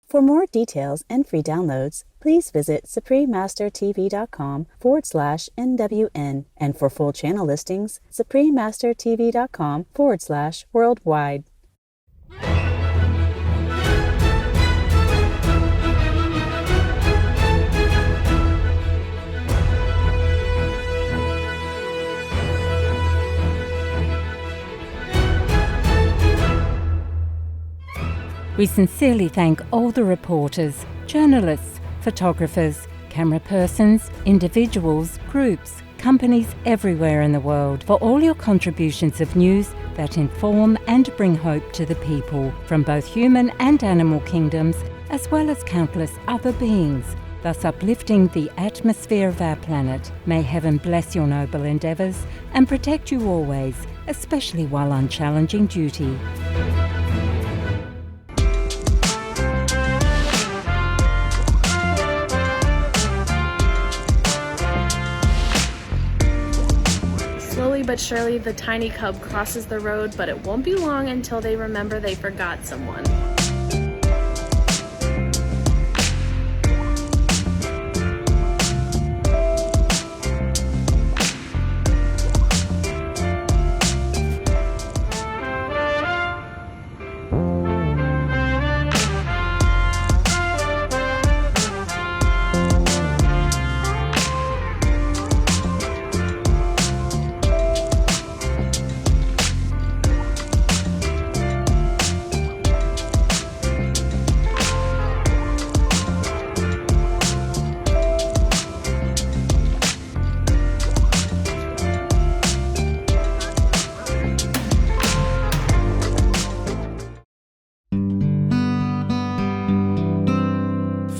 For more details and free downloads, please visit suprememastertv.com/NWN, and for full channel listings, suprememastertv.com/worldwide. We sincerely thank all the reporters, journalists, photographers, camera persons, individuals, groups, companies everywhere in the world for all your contributions of news that inform and bring hope to the people from both human and animal kingdoms, as well as countless other beings, thus uplifting the atmosphere of our planet. May heaven bless your noble endeavours and protect you always, especially while on challenging duty. Slowly but surely, the tiny cub crosses the road, but it won't be long until they remember they forgot someone.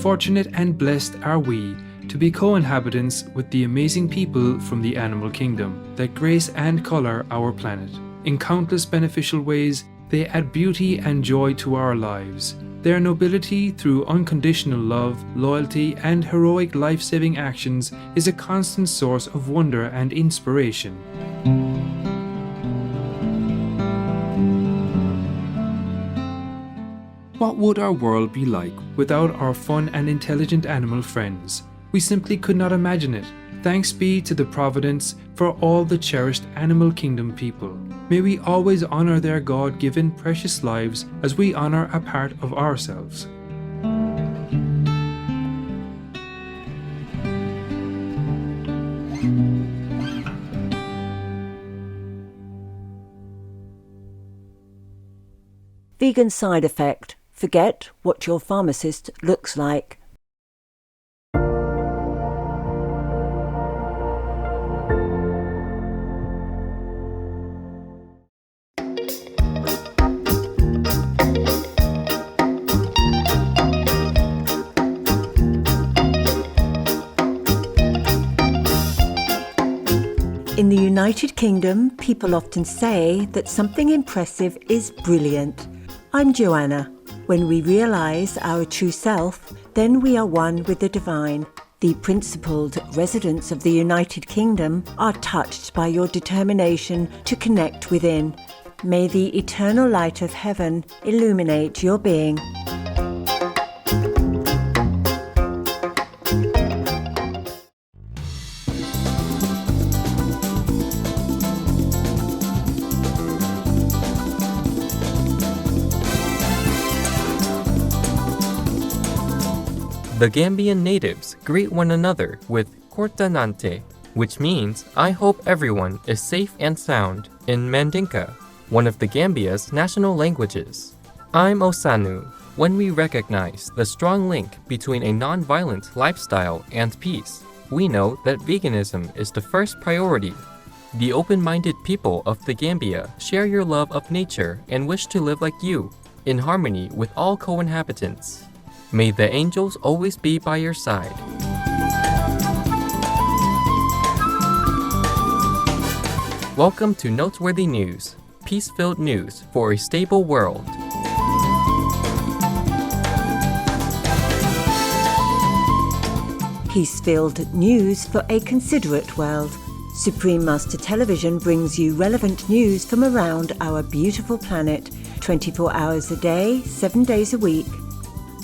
Fortunate and blessed are we to be co-inhabitants with the amazing people from the animal kingdom that grace and colour our planet. In countless beneficial ways, they add beauty and joy to our lives. Their nobility through unconditional love, loyalty and heroic life-saving actions is a constant source of wonder and inspiration. What would our world be like without our fun and intelligent animal friends? We simply could not imagine it. Thanks be to the Providence for all the cherished animal kingdom people. May we always honor their God-given precious lives as we honor a part of ourselves. Vegan side effect. Forget what your pharmacist looks like. In the United Kingdom, people often say that something impressive is brilliant. I'm Joanna. When we realise our true self, then we are one with the divine. The principled residents of the United Kingdom are touched by your determination to connect within. May the eternal light of heaven illuminate your being. The Gambian natives greet one another with Kortanante, which means I hope everyone is safe and sound in Mandinka, one of the Gambia's national languages. I'm Osanu. When we recognize the strong link between a non-violent lifestyle and peace, we know that veganism is the first priority. The open-minded people of the Gambia share your love of nature and wish to live like you, in harmony with all co-inhabitants. May the angels always be by your side. Welcome to Noteworthy News, peace-filled news for a stable world. Peace-filled news for a considerate world. Supreme Master Television brings you relevant news from around our beautiful planet, 24 hours a day, 7 days a week.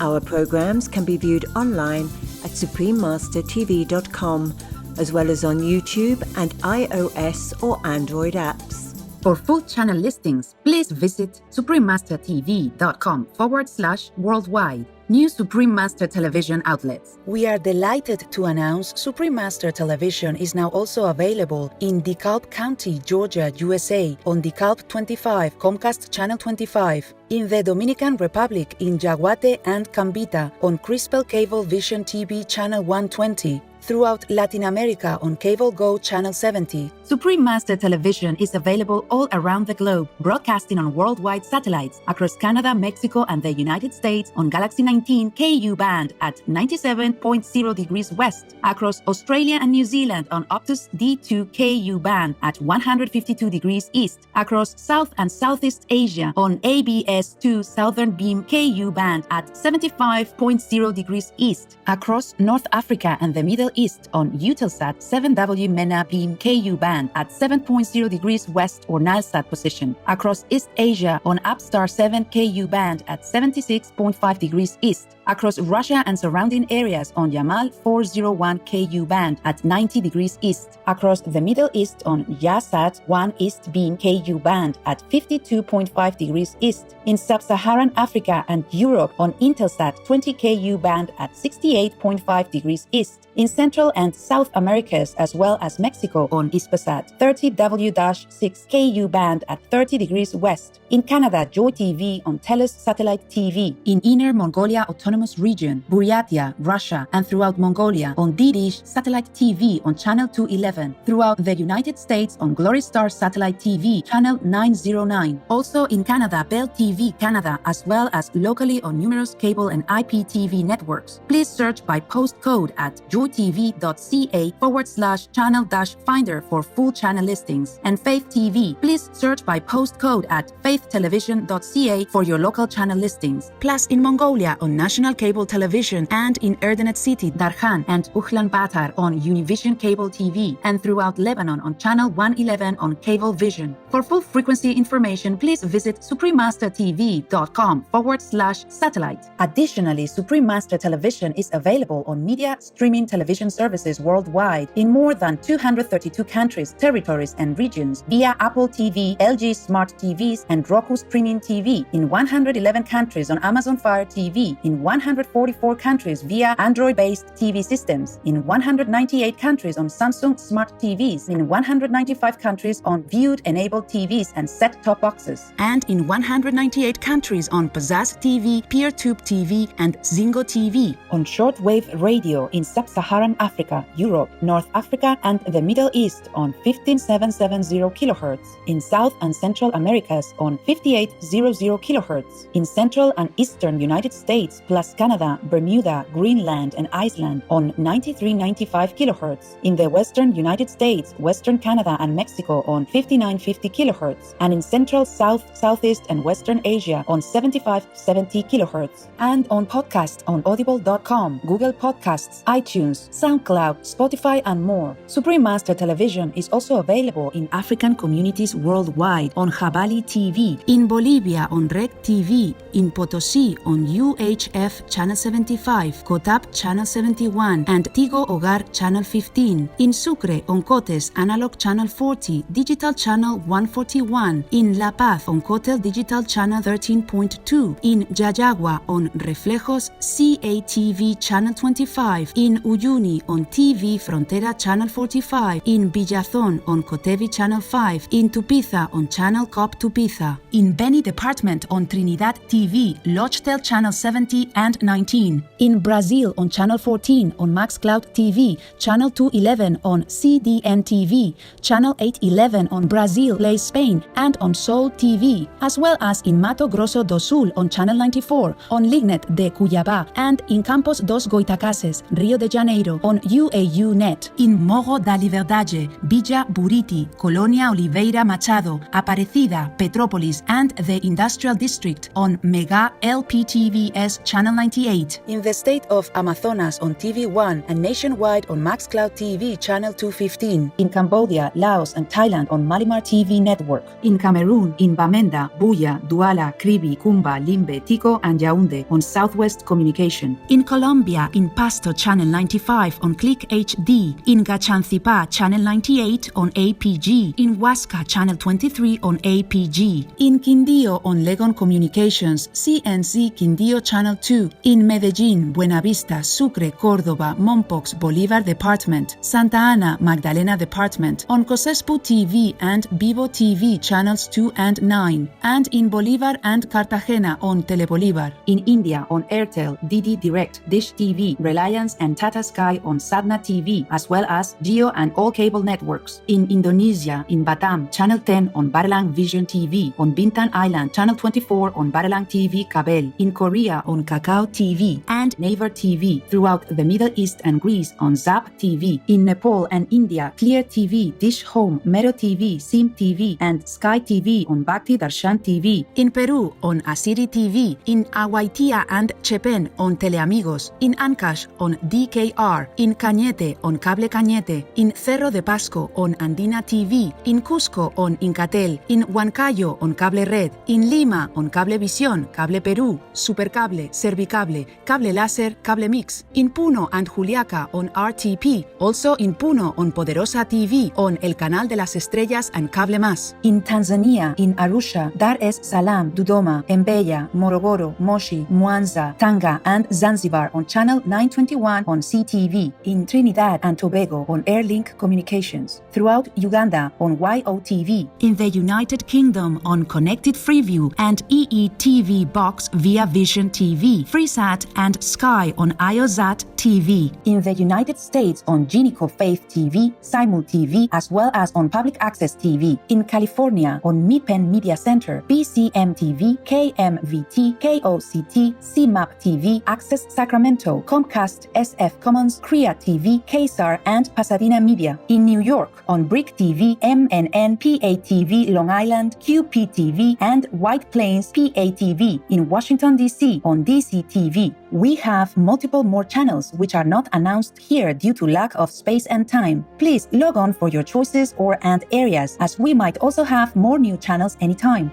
Our programs can be viewed online at suprememastertv.com, as well as on YouTube and iOS or Android apps. For full channel listings, please visit suprememastertv.com/worldwide. New Supreme Master television outlets. We are delighted to announce Supreme Master Television is now also available in DeKalb County, Georgia, USA on DeKalb 25, Comcast Channel 25, in the Dominican Republic in Yaguate and Cambita on Crispell Cable Vision TV Channel 120, throughout Latin America on Cable Go Channel 70. Supreme Master Television is available all around the globe, broadcasting on worldwide satellites across Canada, Mexico, and the United States on Galaxy 19 KU band at 97.0 degrees west, across Australia and New Zealand on Optus D2 KU band at 152 degrees east, across South and Southeast Asia on ABS2 Southern Beam KU band at 75.0 degrees east, across North Africa and the Middle East on Eutelsat 7W MENA Beam KU band at 7.0 degrees west or Nilesat position, across East Asia on Upstar 7 KU band at 76.5 degrees east, across Russia and surrounding areas on Yamal 401 KU band at 90 degrees east, across the Middle East on Yasat 1 East Beam KU band at 52.5 degrees east, in Sub-Saharan Africa and Europe on Intelsat 20 KU band at 68.5 degrees east, in Central and South Americas as well as Mexico on Hispasat 30W-6 KU band at 30 degrees west, in Canada Joy TV on TELUS Satellite TV, in Inner Mongolia Autonomous Region, Buryatia, Russia, and throughout Mongolia on D-Dish Satellite TV on Channel 211, throughout the United States on Glory Star Satellite TV Channel 909, also in Canada Bell TV Canada, as well as locally on numerous cable and IPTV networks. Please search by postcode at joytv.ca/channel-finder for full channel listings, and Faith TV. Please search by postcode at faithtelevision.ca for your local channel listings. Plus in Mongolia on National Cable Television, and in Erdenet City, Darkhan, and Ulaanbaatar on Univision Cable TV, and throughout Lebanon on Channel 111 on Cable Vision. For full frequency information, please visit suprememastertv.com/satellite. Additionally, Supreme Master Television is available on media streaming television services worldwide in more than 232 countries, territories, and regions via Apple TV, LG Smart TVs, and Roku Streaming TV, in 111 countries on Amazon Fire TV, in 144 countries via Android-based TV systems, in 198 countries on Samsung Smart TVs, in 195 countries on Viewed-enabled TVs and set-top boxes, and in 198 countries on Pizzazz TV, PeerTube TV, and Zingo TV, on shortwave radio in Sub-Saharan Africa, Europe, North Africa, and the Middle East on 15770 kHz, in South and Central Americas on 5800 kHz, in Central and Eastern United States plus Canada, Bermuda, Greenland, and Iceland on 9395 kHz, in the Western United States, Western Canada, and Mexico on 5950 kHz, and in Central, South, Southeast, and Western Asia on 7570 kHz, and on podcast on audible.com, Google Podcasts, iTunes, SoundCloud, Spotify, and more. Supreme Master Television is also available in African communities worldwide on Jabali TV, in Bolivia on Rec TV, in Potosí on UHF Channel 75, Cotap Channel 71, and Tigo Hogar Channel 15, in Sucre on Cotes Analog Channel 40, Digital Channel 141, in La Paz on Cotel Digital Channel 13.2, in Yayagua on Reflejos CATV Channel 25, in Uyuni on TV Frontera Channel 45, in Villazón on Cotevi Channel 5, in Tupiza on Channel Cop Tupiza, in Beni Department on Trinidad TV, Lochtel Channel 70 and 19, in Brazil on Channel 14 on MaxCloud TV, Channel 211 on CDN TV, Channel 811 on Brazil Play Spain, and on Soul TV, as well as in Mato Grosso do Sul on Channel 94, on Lignet de Cuyabá, and in Campos dos Goitacases, Rio de Janeiro Radio on UAU Net, in Morro da Liberdade, Villa Buriti, Colonia Oliveira Machado, Aparecida, Petrópolis, and the Industrial District on Mega LPTVS Channel 98. In the state of Amazonas on TV1 and nationwide on MaxCloud TV Channel 215. In Cambodia, Laos, and Thailand on Malimar TV Network. In Cameroon, in Bamenda, Buya, Douala, Kribi, Kumba, Limbe, Tico, and Yaoundé on Southwest Communication. In Colombia, in Pasto Channel 95 on Click HD. In Gachanzipa Channel 98 on APG. In Huasca Channel 23 on APG. In Quindío on Legon Communications, CNC Quindío Channel 2. In Medellín, Buenavista, Sucre, Córdoba, Mompox, Bolívar Department, Santa Ana, Magdalena Department, on Cosespu TV and Vivo TV Channels 2 and 9, and in Bolívar and Cartagena on Telebolívar. In India on Airtel, DD Direct, Dish TV, Reliance and Tata Sky on Sadna TV, as well as Jio and all cable networks. In Indonesia, in Batam, Channel 10 on Barelang Vision TV, on Bintan Island, Channel 24 on Barelang TV Kabel, in Korea on Kakao TV and Naver TV, throughout the Middle East and Greece on Zap TV, in Nepal and India, Clear TV, Dish Home, Mero TV, Sim TV, and Sky TV on Bhakti Darshan TV, in Peru on Asiri TV, in Awaitia and Chepen on Teleamigos, in Ancash on DKR, in Cañete on Cable Cañete, in Cerro de Pasco on Andina TV, in Cusco on Incatel, in Huancayo on Cable Red, in Lima on Cablevisión, Cable Perú, Supercable, Servicable, Cable Láser, Cable Mix, in Puno and Juliaca on RTP, also in Puno on Poderosa TV, on El Canal de las Estrellas and Cable Más. In Tanzania, in Arusha, Dar es Salaam, Dodoma, Mbeya, Morogoro, Moshi, Mwanza, Tanga, and Zanzibar on Channel 921 on CTV, in Trinidad and Tobago on Airlink Communications, throughout Uganda on YOTV, in the United Kingdom on Connected Freeview and EETV Box via Vision TV, FreeSat and Sky on IOSat TV, in the United States on Genico Faith TV, Simul TV, as well as on Public Access TV, in California on Midpen Media Center, BCM TV, KMVT, KOCT, CMAP TV, Access Sacramento, Comcast, SF Commons, Krea TV, KSAR, and Pasadena Media, in New York on Brick TV, MNN, PATV, Long Island, QPTV, and White Plains PATV, in Washington, D.C. on DC TV. We have multiple more channels which are not announced here due to lack of space and time. Please log on for your choices or and areas, as we might also have more new channels anytime.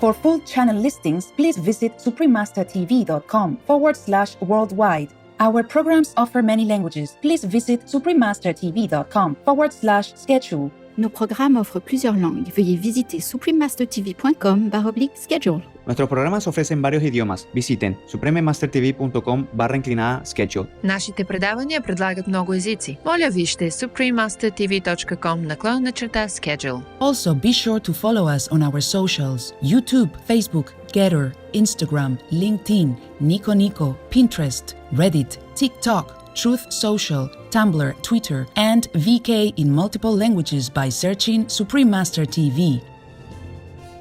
For full channel listings, please visit suprememastertv.com/worldwide. Our programs offer many languages. Please visit suprememastertv.com/schedule. Nos programmes offrent plusieurs langues. Veuillez visiter suprememastertv.com/schedule. Nuestros programas ofrecen varios idiomas. Visiten suprememastertv.com/schedule. Нашите предавания предлагат много езици. Моля вижте suprememastertv.com/schedule. Also, be sure to follow us on our socials: YouTube, Facebook, Getter, Instagram, LinkedIn, Nico Nico, Pinterest, Reddit, TikTok, Truth Social, Tumblr, Twitter, and VK in multiple languages by searching Supreme Master TV.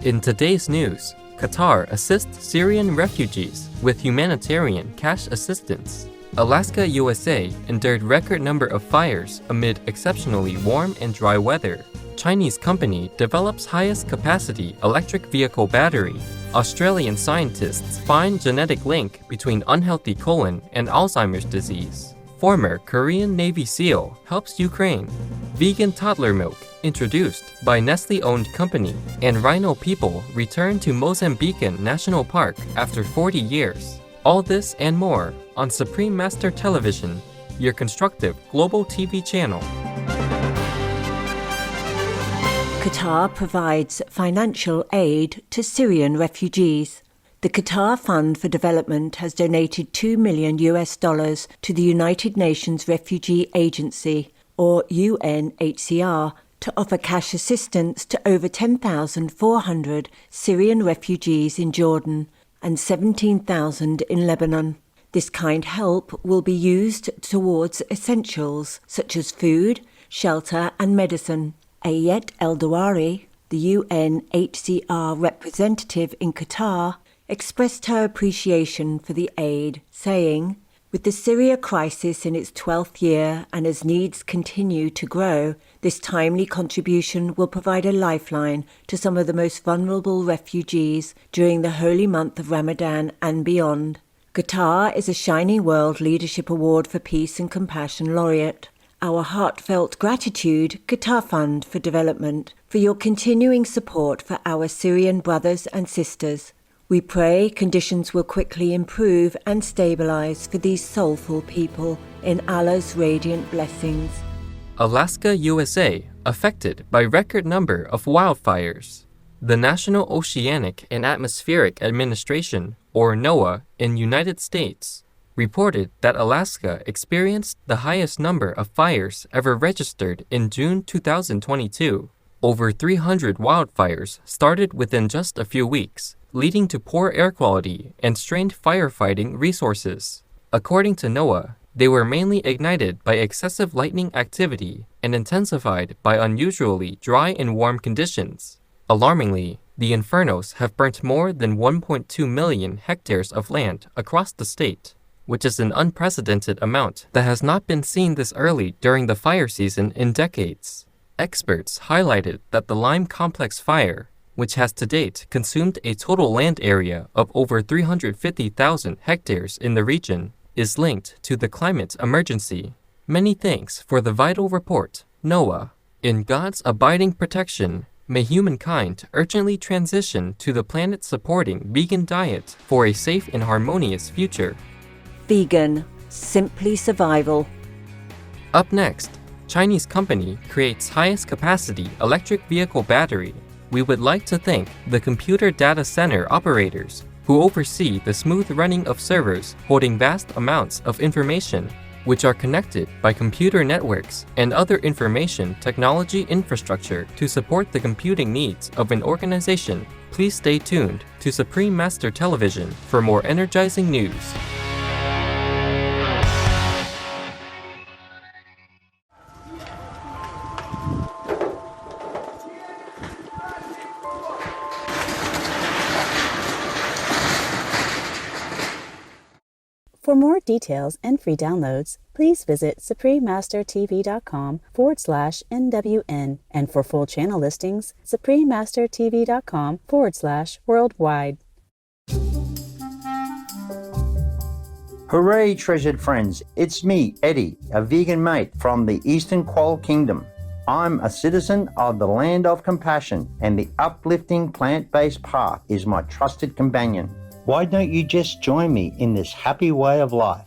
In today's news, Qatar assists Syrian refugees with humanitarian cash assistance. Alaska, USA endured record number of fires amid exceptionally warm and dry weather. Chinese company develops highest capacity electric vehicle battery. Australian scientists find genetic link between unhealthy colon and Alzheimer's disease. Former Korean Navy SEAL helps Ukraine. Vegan toddler milk introduced by Nestle-owned company. And rhino people return to Mozambican National Park after 40 years. All this and more on Supreme Master Television, your constructive global TV channel. Qatar provides financial aid to Syrian refugees. The Qatar Fund for Development has donated $2 million to the United Nations Refugee Agency, or UNHCR, to offer cash assistance to over 10,400 Syrian refugees in Jordan and 17,000 in Lebanon. This kind help will be used towards essentials such as food, shelter and medicine. Ayet El-Dawari, the UNHCR representative in Qatar, expressed her appreciation for the aid, saying, "With the Syria crisis in its 12th year and as needs continue to grow, this timely contribution will provide a lifeline to some of the most vulnerable refugees during the holy month of Ramadan and beyond." Qatar is a Shining World Leadership Award for Peace and Compassion laureate. Our heartfelt gratitude, Qatar Fund for Development, for your continuing support for our Syrian brothers and sisters. We pray conditions will quickly improve and stabilize for these soulful people in Allah's radiant blessings. Alaska, USA, affected by record number of wildfires. The National Oceanic and Atmospheric Administration, or NOAA, in United States, reported that Alaska experienced the highest number of fires ever registered in June 2022. Over 300 wildfires started within just a few weeks, leading to poor air quality and strained firefighting resources. According to NOAA, they were mainly ignited by excessive lightning activity and intensified by unusually dry and warm conditions. Alarmingly, the infernos have burnt more than 1.2 million hectares of land across the state, which is an unprecedented amount that has not been seen this early during the fire season in decades. Experts highlighted that the Lime Complex fire, which has to date consumed a total land area of over 350,000 hectares in the region, is linked to the climate emergency. Many thanks for the vital report, NOAA. In God's abiding protection, may humankind urgently transition to the planet-supporting vegan diet for a safe and harmonious future. Vegan, simply survival. Up next, Chinese company creates highest capacity electric vehicle battery. We would like to thank the computer data center operators who oversee the smooth running of servers holding vast amounts of information, which are connected by computer networks and other information technology infrastructure to support the computing needs of an organization. Please stay tuned to Supreme Master Television for more energizing news. For more details and free downloads, please visit suprememastertv.com/NWN, and for full channel listings, suprememastertv.com/worldwide. Hooray, treasured friends! It's me, Eddie, a vegan mate from the Eastern Quoll Kingdom. I'm a citizen of the land of compassion, and the uplifting plant-based path is my trusted companion. Why don't you just join me in this happy way of life?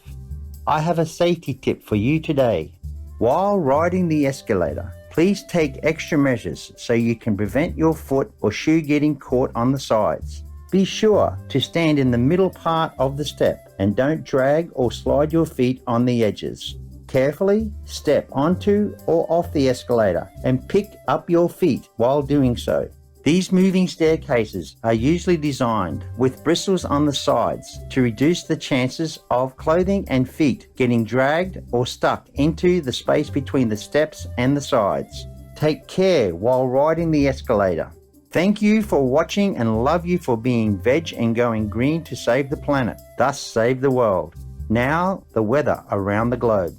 I have a safety tip for you today. While riding the escalator, please take extra measures so you can prevent your foot or shoe getting caught on the sides. Be sure to stand in the middle part of the step and don't drag or slide your feet on the edges. Carefully step onto or off the escalator and pick up your feet while doing so. These moving staircases are usually designed with bristles on the sides to reduce the chances of clothing and feet getting dragged or stuck into the space between the steps and the sides. Take care while riding the escalator. Thank you for watching and love you for being veg and going green to save the planet, thus save the world. Now, the weather around the globe.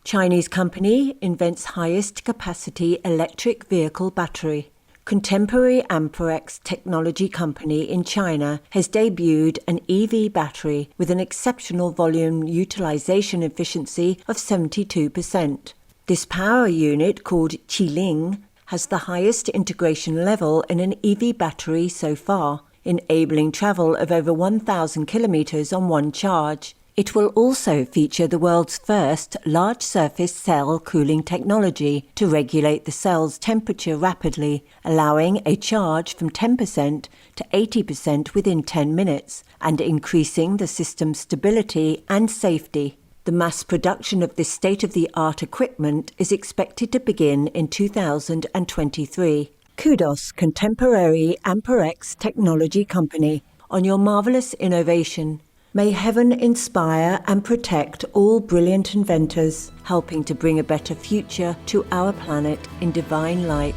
Chinese company invents highest capacity electric vehicle battery. Contemporary Amperex technology company in China has debuted an EV battery with an exceptional volume utilization efficiency of 72%. This power unit, called Qiling, has the highest integration level in an EV battery so far, enabling travel of over 1,000 kilometers on one charge. It will also feature the world's first large surface cell cooling technology to regulate the cell's temperature rapidly, allowing a charge from 10% to 80% within 10 minutes and increasing the system's stability and safety. The mass production of this state-of-the-art equipment is expected to begin in 2023. Kudos, Contemporary Amperex Technology Company, on your marvelous innovation. May heaven inspire and protect all brilliant inventors, helping to bring a better future to our planet in divine light.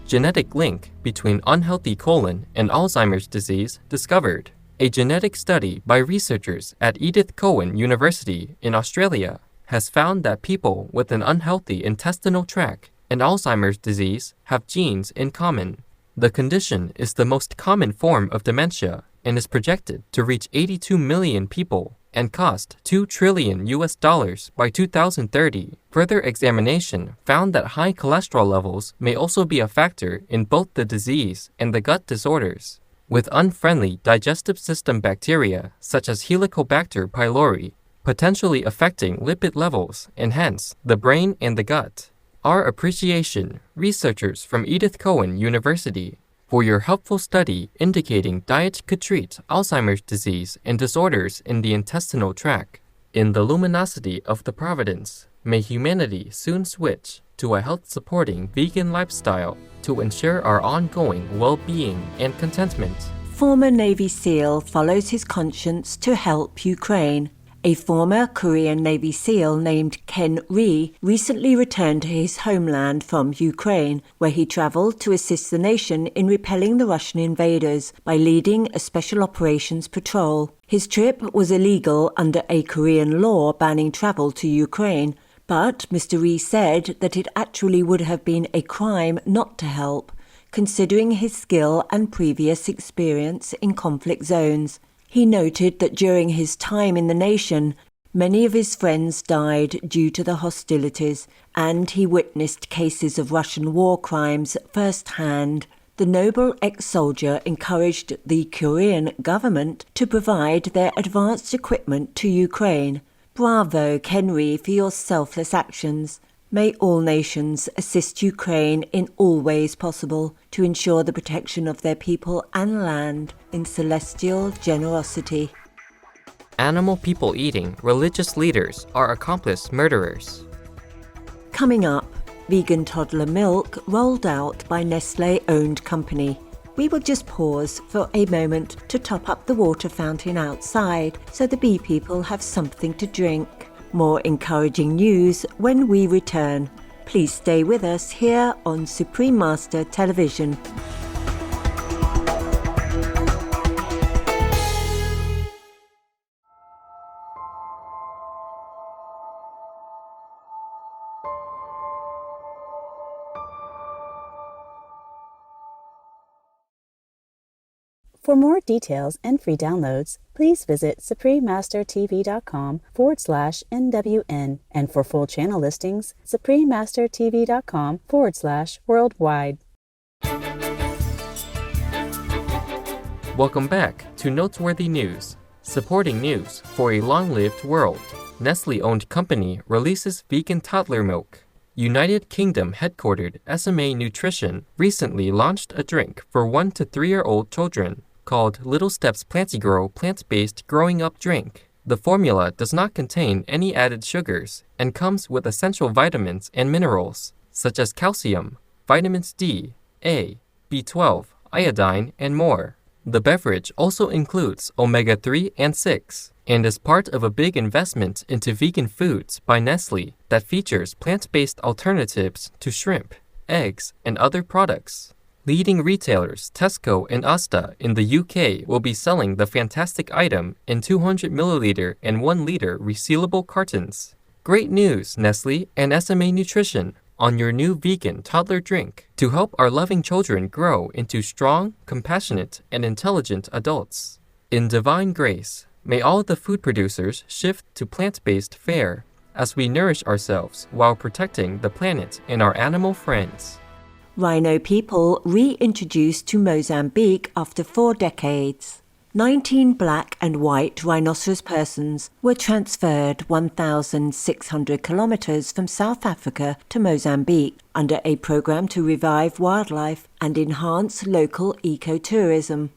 Genetic link between unhealthy colon and Alzheimer's disease discovered. A genetic study by researchers at Edith Cowan University in Australia has found that people with an unhealthy intestinal tract and Alzheimer's disease have genes in common. The condition is the most common form of dementia and is projected to reach 82 million people and cost $2 trillion by 2030. Further examination found that high cholesterol levels may also be a factor in both the disease and the gut disorders. With unfriendly digestive system bacteria such as Helicobacter pylori potentially affecting lipid levels and hence the brain and the gut. Our appreciation, researchers from Edith Cowan University, for your helpful study indicating diet could treat Alzheimer's disease and disorders in the intestinal tract. In the luminosity of the providence, may humanity soon switch to a health-supporting vegan lifestyle to ensure our ongoing well-being and contentment. Former Navy SEAL follows his conscience to help Ukraine. A former Korean Navy SEAL named Ken Ree recently returned to his homeland from Ukraine, where he traveled to assist the nation in repelling the Russian invaders by leading a special operations patrol. His trip was illegal under a Korean law banning travel to Ukraine, but Mr. Ree said that it actually would have been a crime not to help, considering his skill and previous experience in conflict zones. He noted that during his time in the nation, many of his friends died due to the hostilities, and he witnessed cases of Russian war crimes firsthand. The noble ex-soldier encouraged the Korean government to provide their advanced equipment to Ukraine. Bravo, Kenry, for your selfless actions. May all nations assist Ukraine in all ways possible to ensure the protection of their people and land in celestial generosity. Animal people-eating religious leaders are accomplice murderers. Coming up, vegan toddler milk rolled out by Nestlé-owned company. We will just pause for a moment to top up the water fountain outside so the bee people have something to drink. More encouraging news when we return. Please stay with us here on Supreme Master Television. For more details and free downloads, please visit suprememastertv.com/NWN, and for full channel listings, suprememastertv.com/worldwide. Welcome back to Noteworthy News, supporting news for a long-lived world. Nestle-owned company releases vegan toddler milk. United Kingdom headquartered SMA Nutrition recently launched a drink for 1 to 3-year-old children called Little Steps Plantigrow Plant-Based Growing Up Drink. The formula does not contain any added sugars and comes with essential vitamins and minerals such as calcium, vitamins D, A, B12, iodine, and more. The beverage also includes omega-3 and 6 and is part of a big investment into vegan foods by Nestle that features plant-based alternatives to shrimp, eggs, and other products. Leading retailers Tesco and Asda in the UK will be selling the fantastic item in 200 milliliter and 1 liter resealable cartons. Great news, Nestle and SMA Nutrition, on your new vegan toddler drink to help our loving children grow into strong, compassionate, and intelligent adults. In divine grace, may all the food producers shift to plant-based fare as we nourish ourselves while protecting the planet and our animal friends. Rhino people reintroduced to Mozambique after 4 decades. 19 black and white rhinoceros persons were transferred 1,600 kilometers from South Africa to Mozambique under a program to revive wildlife and enhance local ecotourism.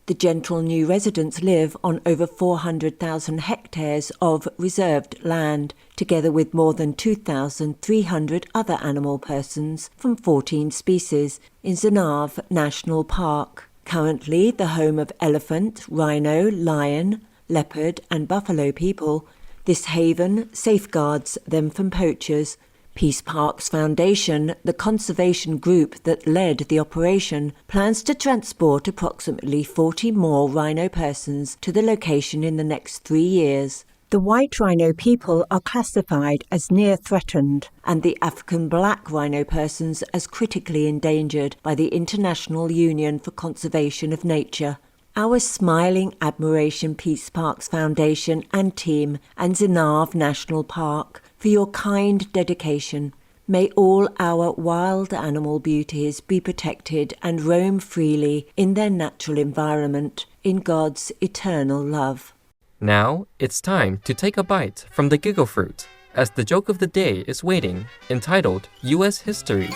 The gentle new residents live on over 400,000 hectares of reserved land, together with more than 2,300 other animal persons from 14 species in Zenave National Park. Currently the home of elephant, rhino, lion, leopard and buffalo people, this haven safeguards them from poachers. Peace Parks Foundation, the conservation group that led the operation, plans to transport approximately 40 more rhino persons to the location in the next 3 years. The white rhino people are classified as near threatened and the African black rhino persons as critically endangered by the International Union for Conservation of Nature. Our smiling admiration Peace Parks Foundation and team and Zenave National Park for your kind dedication. May all our wild animal beauties be protected and roam freely in their natural environment in God's eternal love. Now, it's time to take a bite from the giggle fruit, as the joke of the day is waiting, entitled U.S. History.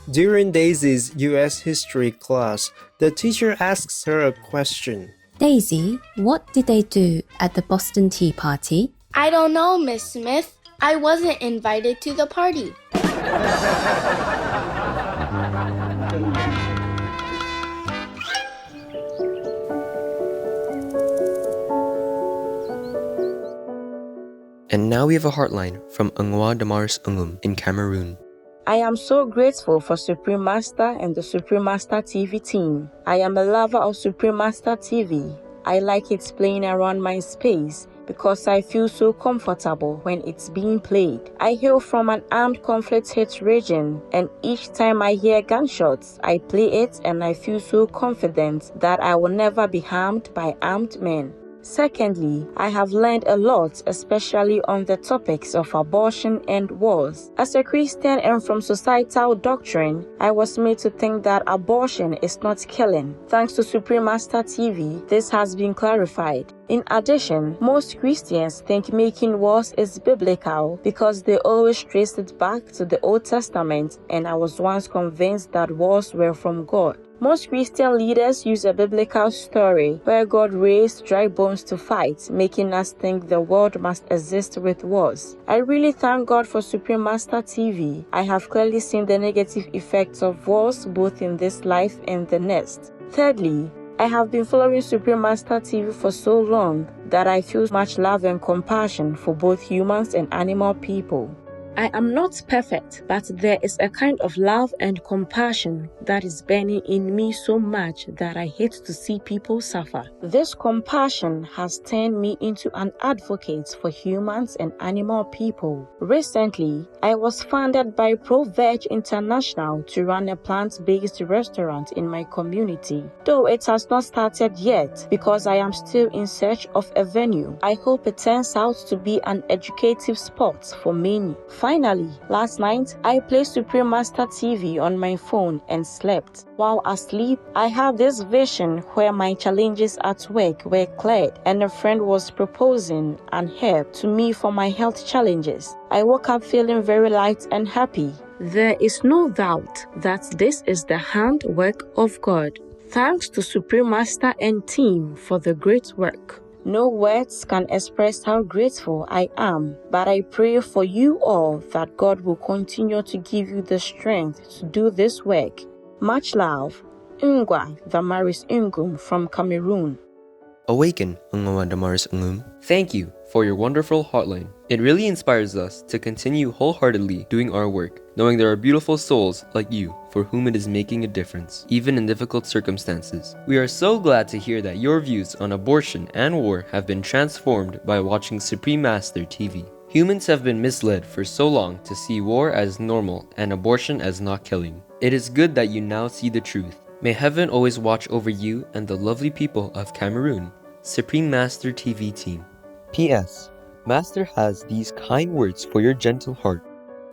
During Daisy's U.S. history class, the teacher asks her a question. Daisy, what did they do at the Boston Tea Party? I don't know, Miss Smith. I wasn't invited to the party. And now we have a heartline from Ngwa Damaris Ngum in Cameroon. I am so grateful for Supreme Master and the Supreme Master TV team. I am a lover of Supreme Master TV. I like it playing around my space because I feel so comfortable when it's being played. I hail from an armed conflict-hit region, and each time I hear gunshots, I play it and I feel so confident that I will never be harmed by armed men. Secondly, I have learned a lot, especially on the topics of abortion and wars. As a Christian and from societal doctrine, I was made to think that abortion is not killing. Thanks to Supreme Master TV, this has been clarified. In addition, most Christians think making wars is biblical because they always trace it back to the Old Testament, and I was once convinced that wars were from God. Most Christian leaders use a biblical story where God raised dry bones to fight, making us think the world must exist with wars. I really thank God for Supreme Master TV. I have clearly seen the negative effects of wars both in this life and the next. Thirdly, I have been following Supreme Master TV for so long that I feel much love and compassion for both humans and animal people. I am not perfect, but there is a kind of love and compassion that is burning in me so much that I hate to see people suffer. This compassion has turned me into an advocate for humans and animal people. Recently, I was funded by Pro-Veg International to run a plant-based restaurant in my community. Though it has not started yet because I am still in search of a venue. I hope it turns out to be an educative spot for many. Finally, last night, I played Supreme Master TV on my phone and slept. While asleep, I had this vision where my challenges at work were cleared and a friend was proposing an help to me for my health challenges. I woke up feeling very light and happy. There is no doubt that this is the handwork of God. Thanks to Supreme Master and team for the great work. No words can express how grateful I am, but I pray for you all that God will continue to give you the strength to do this work. Much love. Ngwa Damaris Ngum from Cameroon. Awaken, Ngwa Damars Ngum. Thank you for your wonderful hotline. It really inspires us to continue wholeheartedly doing our work, knowing there are beautiful souls like you for whom it is making a difference, even in difficult circumstances. We are so glad to hear that your views on abortion and war have been transformed by watching Supreme Master TV. Humans have been misled for so long to see war as normal and abortion as not killing. It is good that you now see the truth. May heaven always watch over you and the lovely people of Cameroon. Supreme Master TV Team. P.S. Master has these kind words for your gentle heart.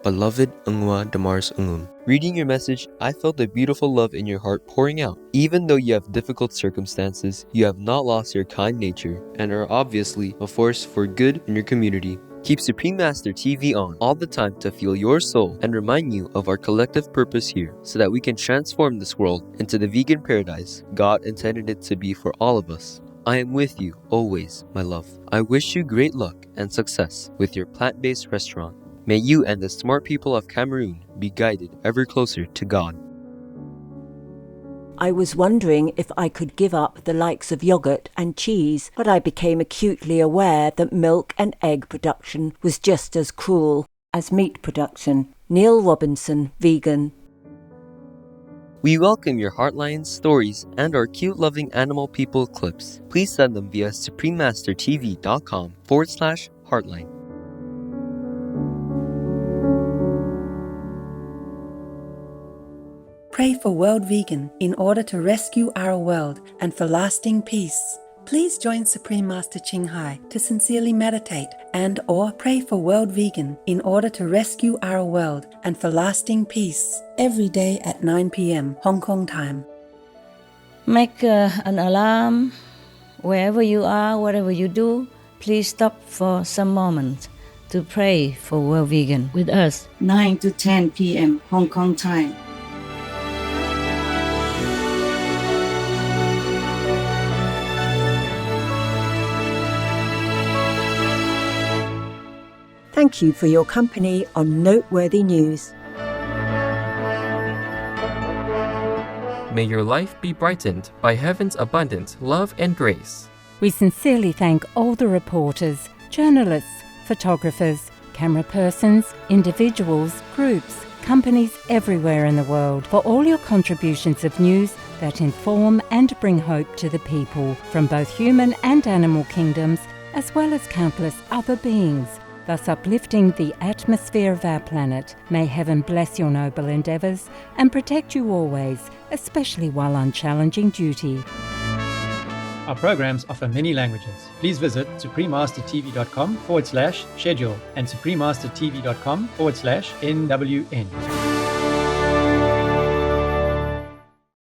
Beloved Ngwa Damars Ngum. Reading your message, I felt the beautiful love in your heart pouring out. Even though you have difficult circumstances, you have not lost your kind nature and are obviously a force for good in your community. Keep Supreme Master TV on all the time to fuel your soul and remind you of our collective purpose here so that we can transform this world into the vegan paradise God intended it to be for all of us. I am with you always, my love. I wish you great luck and success with your plant-based restaurant. May you and the smart people of Cameroon be guided ever closer to God. I was wondering if I could give up the likes of yogurt and cheese, but I became acutely aware that milk and egg production was just as cruel as meat production. Neil Robinson, vegan. We welcome your heartlines, stories, and our cute loving animal people clips. Please send them via suprememastertv.com/heartline. Pray for World Vegan in order to rescue our world and for lasting peace. Please join Supreme Master Ching Hai to sincerely meditate and or pray for World Vegan in order to rescue our world and for lasting peace every day at 9 p.m. Hong Kong time. Make an alarm wherever you are, whatever you do. Please stop for some moments to pray for World Vegan with us. 9 to 10 p.m. Hong Kong time. Thank you for your company on Noteworthy News. May your life be brightened by heaven's abundant love and grace. We sincerely thank all the reporters, journalists, photographers, camera persons, individuals, groups, companies everywhere in the world for all your contributions of news that inform and bring hope to the people from both human and animal kingdoms, as well as countless other beings, thus uplifting the atmosphere of our planet. May heaven bless your noble endeavours and protect you always, especially while on challenging duty. Our programs offer many languages. Please visit suprememastertv.com/schedule and suprememastertv.com/NWN.